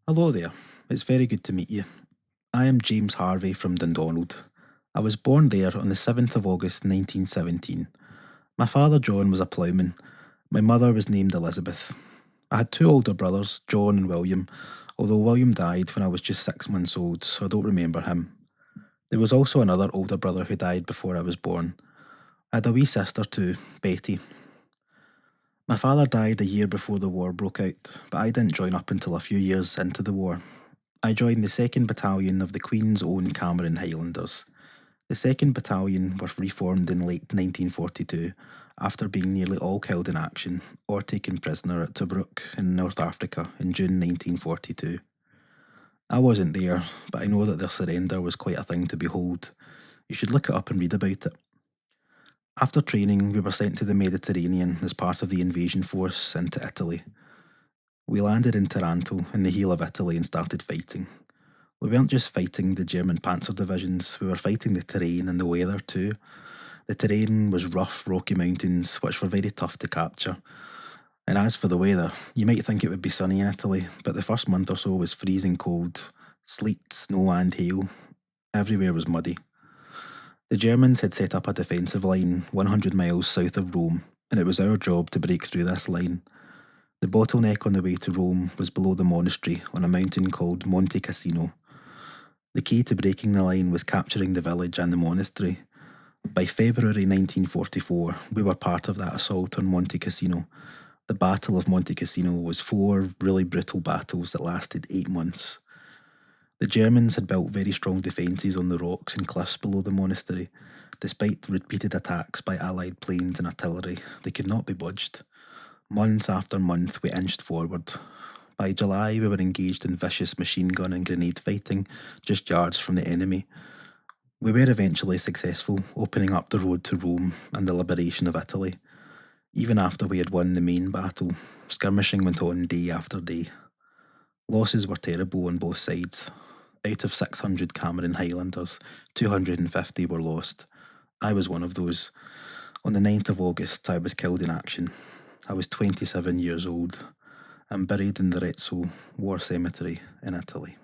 Hello there. It's very good to meet you. I am James Harvie from Dundonald. I was born there on the 7th of August 1917. My father John was a ploughman. My mother was named Elizabeth. I had two older brothers, John and William, although William died when I was just 6 months old, so I don't remember him. There was also another older brother who died before I was born. I had a wee sister too, Betty. My father died a year before the war broke out, but I didn't join up until a few years into the war. I joined the 2nd Battalion of the Queen's Own Cameron Highlanders. The 2nd Battalion were reformed in late 1942 after being nearly all killed in action or taken prisoner at Tobruk in North Africa in June 1942. I wasn't there, but I know that their surrender was quite a thing to behold. You should look it up and read about it. After training, we were sent to the Mediterranean as part of the invasion force into Italy. We landed in Taranto in the heel of Italy and started fighting. We weren't just fighting the German panzer divisions, we were fighting the terrain and the weather too. The terrain was rough, rocky mountains, which were very tough to capture. And as for the weather, you might think it would be sunny in Italy, but the first month or so was freezing cold. Sleet, snow and hail. Everywhere was muddy. The Germans had set up a defensive line 100 miles south of Rome, and it was our job to break through this line. The bottleneck on the way to Rome was below the monastery on a mountain called Monte Cassino. The key to breaking the line was capturing the village and the monastery. By February 1944, we were part of that assault on Monte Cassino. The Battle of Monte Cassino was 4 really brutal battles that lasted 8 months. The Germans had built very strong defences on the rocks and cliffs below the monastery. Despite repeated attacks by Allied planes and artillery, they could not be budged. Month after month, we inched forward. By July, we were engaged in vicious machine gun and grenade fighting, just yards from the enemy. We were eventually successful, opening up the road to Rome and the liberation of Italy. Even after we had won the main battle, skirmishing went on day after day. Losses were terrible on both sides. Out of 600 Cameron Highlanders, 250 were lost. I was one of those. On the 9th of August, I was killed in action. I was 27 years old. I'm buried in the Rezzo War Cemetery in Italy.